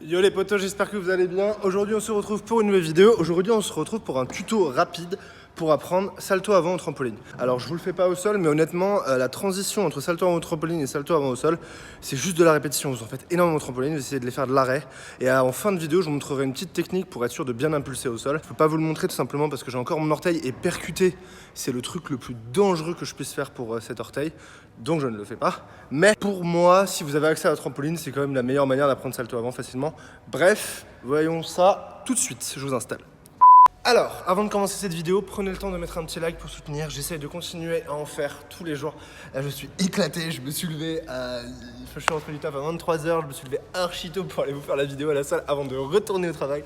Yo les potos, j'espère que vous allez bien. Aujourd'hui on se retrouve pour une nouvelle vidéo. Aujourd'hui on se retrouve pour un tuto rapide pour apprendre salto avant au trampoline. Alors je vous le fais pas au sol, mais honnêtement la transition entre salto avant au trampoline et salto avant au sol, c'est juste de la répétition. Vous en faites énormément au trampoline, vous essayez de les faire de l'arrêt. Et en fin de vidéo je vous montrerai une petite technique pour être sûr de bien impulser au sol. Je peux pas vous le montrer tout simplement parce que j'ai encore mon orteil et percuter, c'est le truc le plus dangereux que je puisse faire pour cet orteil. Donc je ne le fais pas. Mais pour moi, si vous avez accès à la trampoline, c'est quand même la meilleure manière d'apprendre salto avant facilement. Bref, voyons ça tout de suite, je vous installe. Alors, avant de commencer cette vidéo, prenez le temps de mettre un petit like pour soutenir. J'essaye de continuer à en faire tous les jours. Là, je suis éclaté. Je me suis levé je suis rentré du taf à 23h. Je me suis levé archi tôt pour aller vous faire la vidéo à la salle avant de retourner au travail.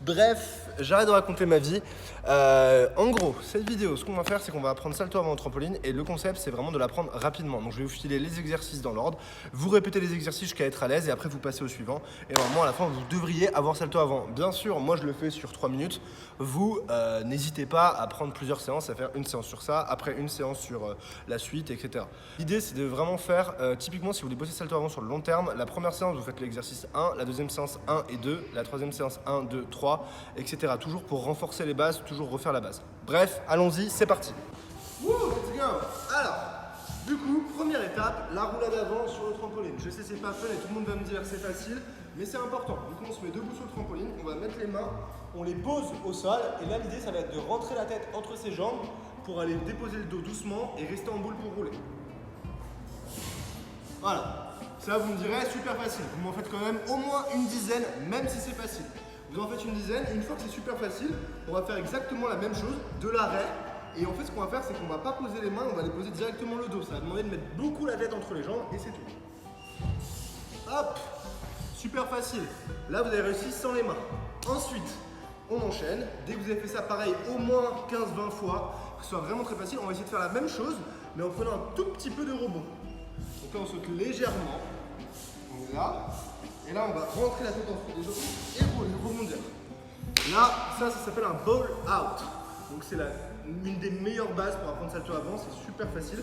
Bref, j'arrête de raconter ma vie. En gros, cette vidéo, ce qu'on va faire, c'est qu'on va apprendre salto avant au trampoline. Et le concept, c'est vraiment de l'apprendre rapidement. Donc, je vais vous filer les exercices dans l'ordre. Vous répétez les exercices jusqu'à être à l'aise. Et après, vous passez au suivant. Et normalement, à la fin, vous devriez avoir salto avant. Bien sûr, moi, je le fais sur 3 minutes. Vous, n'hésitez pas à prendre plusieurs séances, à faire une séance sur ça, après une séance sur la suite, etc. L'idée, c'est de vraiment faire, typiquement, si vous voulez bosser salto avant sur le long terme, la première séance, vous faites l'exercice 1, la deuxième séance 1 et 2, la troisième séance 1, 2, 3, etc. Toujours pour renforcer les bases, toujours refaire la base. Bref, allons-y, c'est parti. Wouh, let's go. Alors, du coup, première étape, la roulade avant sur le trampoline. Je sais, c'est pas fun et tout le monde va me dire c'est facile, mais c'est important. Du coup, on se met debout sur le trampoline, on va mettre les mains, on les pose au sol, et là, l'idée, ça va être de rentrer la tête entre ses jambes pour aller déposer le dos doucement et rester en boule pour rouler. Voilà. Ça, vous me direz, super facile. Vous m'en faites quand même au moins une dizaine, même si c'est facile. Vous en faites une dizaine, et une fois que c'est super facile, on va faire exactement la même chose, de l'arrêt. Et en fait, ce qu'on va faire, c'est qu'on va pas poser les mains, on va les poser directement le dos. Ça va demander de mettre beaucoup la tête entre les jambes, et c'est tout. Hop, super facile. Là, vous avez réussi sans les mains. Ensuite, on enchaîne. Dès que vous avez fait ça, pareil, au moins 15-20 fois, que ce soit vraiment très facile, on va essayer de faire la même chose, mais en prenant un tout petit peu de rebond. Donc là, on saute légèrement. On est là. Et là, on va rentrer la tête entre les jambes et rebondir. Là, ça s'appelle un ball out. Donc c'est une des meilleures bases pour apprendre salto avant, c'est super facile.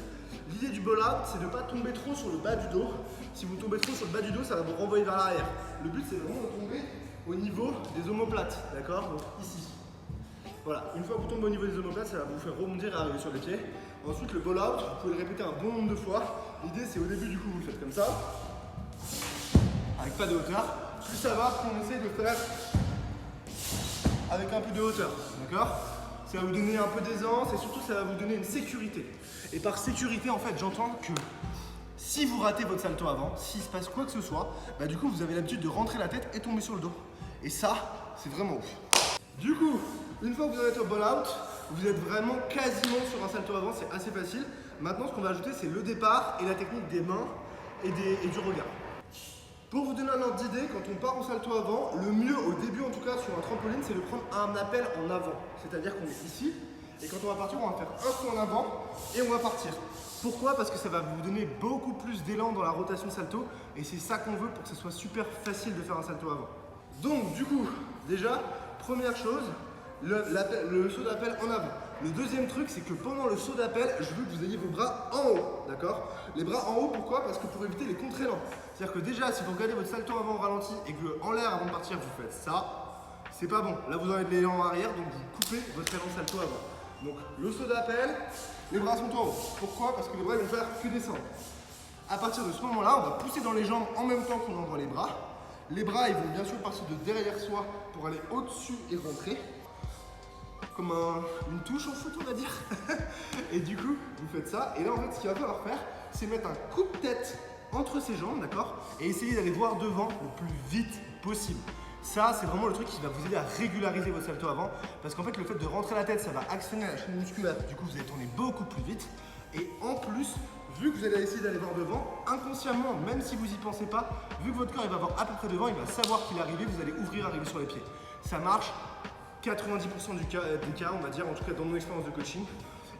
L'idée du ball out, c'est de ne pas tomber trop sur le bas du dos. Si vous tombez trop sur le bas du dos, ça va vous renvoyer vers l'arrière. Le but, c'est vraiment de tomber au niveau des omoplates, d'accord? Donc ici. Voilà, une fois que vous tombez au niveau des omoplates, ça va vous faire rebondir et arriver sur les pieds. Ensuite, le ball out, vous pouvez le répéter un bon nombre de fois. L'idée, c'est au début, du coup, vous le faites comme ça, avec pas de hauteur. Plus ça va, plus on essaie de faire avec un peu de hauteur, d'accord? Ça va vous donner un peu d'aisance et surtout ça va vous donner une sécurité. Et par sécurité, en fait, j'entends que si vous ratez votre salto avant, s'il se passe quoi que ce soit, bah du coup vous avez l'habitude de rentrer la tête et tomber sur le dos. Et ça, c'est vraiment ouf. Du coup, une fois que vous êtes au ball out, vous êtes vraiment quasiment sur un salto avant, c'est assez facile. Maintenant, ce qu'on va ajouter, c'est le départ et la technique des mains et du regard. Pour vous donner un ordre d'idée, quand on part au salto avant, le mieux au début en tout cas sur un trampoline, c'est de prendre un appel en avant. C'est-à-dire qu'on est ici, et quand on va partir, on va faire un saut en avant et on va partir. Pourquoi? Parce que ça va vous donner beaucoup plus d'élan dans la rotation salto, et c'est ça qu'on veut pour que ce soit super facile de faire un salto avant. Donc du coup, déjà, première chose, le saut d'appel en avant. Le deuxième truc, c'est que pendant le saut d'appel, je veux que vous ayez vos bras en haut, d'accord? Les bras en haut, pourquoi? Parce que pour éviter les contre-élans. C'est-à-dire que déjà, si vous regardez votre salto avant au ralenti et que en l'air, avant de partir, vous faites ça, c'est pas bon. Là, vous avez de l'élan arrière, donc vous coupez votre élan salto avant. Donc, le saut d'appel, les bras sont en haut. Pourquoi? Parce que les bras, ils vont faire que descendre. À partir de ce moment-là, on va pousser dans les jambes en même temps qu'on envoie les bras. Les bras, ils vont bien sûr partir de derrière soi pour aller au-dessus et rentrer. Comme une touche au foot, on va dire. Et du coup, vous faites ça. Et là, en fait, ce qu'il va falloir faire, c'est mettre un coup de tête entre ses jambes, d'accord? Et essayer d'aller voir devant le plus vite possible. Ça, c'est vraiment le truc qui va vous aider à régulariser votre salto avant. Parce qu'en fait, le fait de rentrer la tête, ça va actionner la chaîne musculaire. Du coup, vous allez tourner beaucoup plus vite. Et en plus, vu que vous allez essayer d'aller voir devant, inconsciemment, même si vous n'y pensez pas, vu que votre corps il va voir à peu près devant, il va savoir qu'il est arrivé, vous allez ouvrir, arriver sur les pieds. Ça marche 90% des cas, on va dire, en tout cas dans mon expérience de coaching.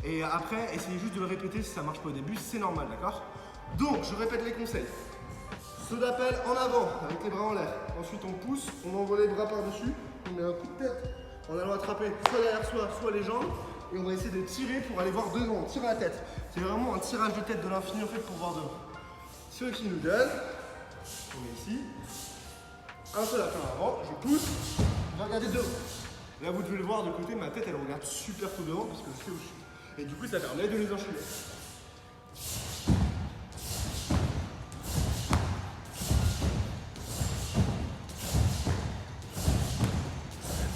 Et après, essayez juste de le répéter si ça marche pas au début, c'est normal, d'accord? Donc, je répète les conseils. Saut d'appel en avant, avec les bras en l'air. Ensuite, on pousse, on envoie les bras par-dessus, on met un coup de tête en allant attraper soit derrière soi, soit les jambes. Et on va essayer de tirer pour aller voir devant, on tire la tête. C'est vraiment un tirage de tête de l'infini en fait pour voir devant. Ceux qui nous donnent, on est ici. un seul appel avant, je pousse, je vais regarder devant. Là vous devez le voir de côté, ma tête elle regarde super tôt devant parce que je sais où je suis. Et du coup ça permet de les enchaîner.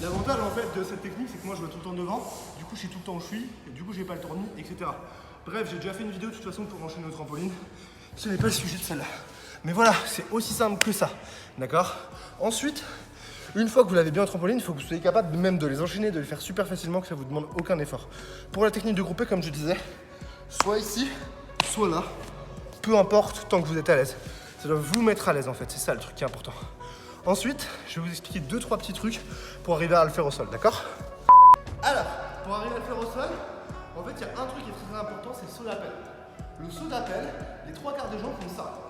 L'avantage en fait de cette technique, c'est que moi je vois tout le temps devant, du coup je sais tout le temps où je suis, et du coup j'ai pas le tournis, etc. Bref, j'ai déjà fait une vidéo de toute façon pour enchaîner au trampoline. Ce n'est pas le sujet de celle-là. Mais voilà, c'est aussi simple que ça. D'accord? Ensuite, une fois que vous l'avez bien au trampoline, il faut que vous soyez capable même de les enchaîner, de les faire super facilement, que ça vous demande aucun effort. Pour la technique de groupé, comme je disais, soit ici, soit là, peu importe tant que vous êtes à l'aise. Ça doit vous mettre à l'aise en fait, c'est ça le truc qui est important. Ensuite, je vais vous expliquer 2-3 petits trucs pour arriver à le faire au sol, d'accord? Alors, pour arriver à le faire au sol, en fait, il y a un truc qui est très important, c'est le saut d'appel. Le saut d'appel, les 3/4 des gens font ça.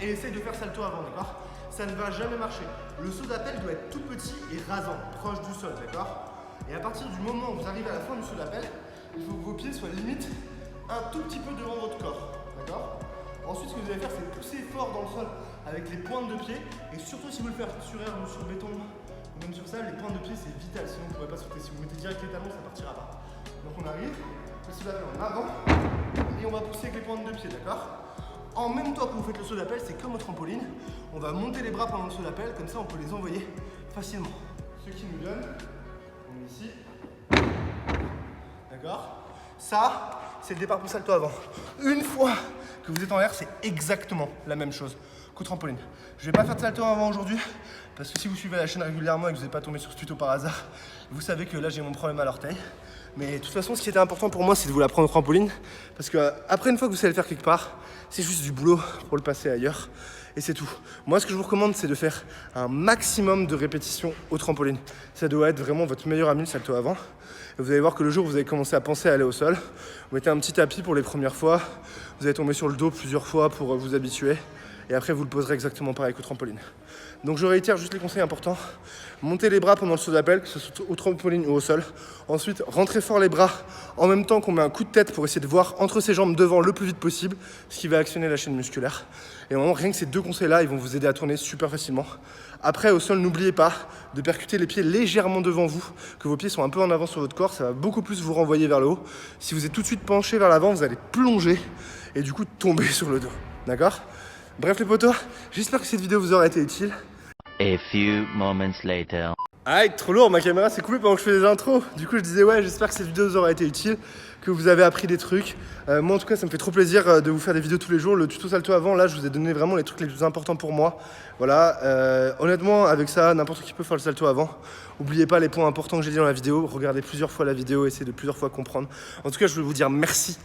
Et essayent de faire salto avant, d'accord? Ça ne va jamais marcher. Le saut d'appel doit être tout petit et rasant, proche du sol, d'accord? Et à partir du moment où vous arrivez à la fin du saut d'appel, il faut que vos pieds soient limite un tout petit peu devant votre corps, d'accord? Ensuite, ce que vous allez faire, c'est pousser fort dans le sol avec les pointes de pied. Et surtout, si vous le faites sur herbe ou sur béton, ou même sur sable, les pointes de pied, c'est vital. Sinon, vous ne pourrez pas sauter. Si vous mettez direct les talons, ça ne partira pas. Donc, on arrive, le saut d'appel en avant, et on va pousser avec les pointes de pied, d'accord? En même temps que vous faites le saut d'appel, c'est comme au trampoline. On va monter les bras pendant le saut d'appel, comme ça, on peut les envoyer facilement. Ce qui nous donne, on est ici, d'accord? Ça, c'est le départ pour salto avant. Une fois que vous êtes en l'air, c'est exactement la même chose qu'au trampoline. Je vais pas faire de salto avant aujourd'hui, parce que si vous suivez la chaîne régulièrement et que vous n'êtes pas tombé sur ce tuto par hasard, vous savez que là j'ai mon problème à l'orteil. Mais de toute façon, ce qui était important pour moi, c'est de vous l'apprendre au trampoline, parce que après une fois que vous savez le faire quelque part, c'est juste du boulot pour le passer ailleurs. Et c'est tout. Moi, ce que je vous recommande, c'est de faire un maximum de répétitions au trampoline. Ça doit être vraiment votre meilleur ami, le salto avant. Et vous allez voir que le jour où vous allez commencer à penser à aller au sol, vous mettez un petit tapis pour les premières fois, vous allez tomber sur le dos plusieurs fois pour vous habituer, et après vous le poserez exactement pareil qu'au trampoline. Donc je réitère juste les conseils importants. Montez les bras pendant le saut d'appel, que ce soit au trampoline ou au sol. Ensuite, rentrez fort les bras en même temps qu'on met un coup de tête pour essayer de voir entre ses jambes devant le plus vite possible, ce qui va actionner la chaîne musculaire. Et vraiment, rien que ces 2 conseils-là, ils vont vous aider à tourner super facilement. Après, au sol, n'oubliez pas de percuter les pieds légèrement devant vous, que vos pieds sont un peu en avant sur votre corps, ça va beaucoup plus vous renvoyer vers le haut. Si vous êtes tout de suite penché vers l'avant, vous allez plonger et du coup tomber sur le dos. D'accord? Bref les potos, j'espère que cette vidéo vous aura été utile. A few moments later. Ah, trop lourd, ma caméra s'est coupée pendant que je fais des intros. Du coup, je disais, ouais, j'espère que cette vidéo vous aura été utile, que vous avez appris des trucs. Moi, en tout cas, ça me fait trop plaisir de vous faire des vidéos tous les jours. Le tuto salto avant, là, je vous ai donné vraiment les trucs les plus importants pour moi. Voilà, honnêtement, avec ça, n'importe qui peut faire le salto avant. N'oubliez pas les points importants que j'ai dit dans la vidéo. Regardez plusieurs fois la vidéo, essayez de plusieurs fois comprendre. En tout cas, je voulais vous dire merci,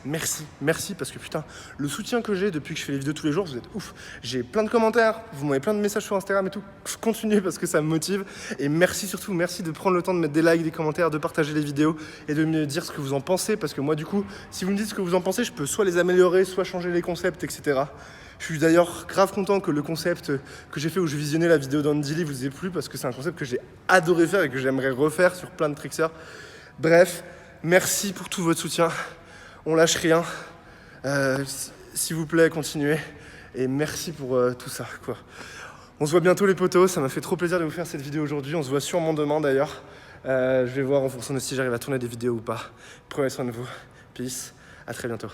parce que putain, le soutien que j'ai depuis que je fais les vidéos tous les jours, vous êtes ouf. J'ai plein de commentaires, vous m'envoyez plein de messages sur Instagram et tout. Je continue parce que ça me motive. Et merci surtout, merci de prendre le temps de mettre des likes, des commentaires, de partager les vidéos et de me dire ce que vous en pensez. Parce que moi, du coup, si vous me dites ce que vous en pensez, je peux soit les améliorer, soit changer les concepts, etc. Je suis d'ailleurs grave content que le concept que j'ai fait où je visionnais la vidéo d'Andy Lee vous ait plu, parce que c'est un concept que j'ai adoré faire et que j'aimerais refaire sur plein de tricksers. Bref, merci pour tout votre soutien. On lâche rien. S'il vous plaît, continuez. Et merci pour tout ça, quoi. On se voit bientôt les potos, ça m'a fait trop plaisir de vous faire cette vidéo aujourd'hui. On se voit sûrement demain d'ailleurs. Je vais voir en fonction de si j'arrive à tourner des vidéos ou pas. Prenez soin de vous. Peace. À très bientôt.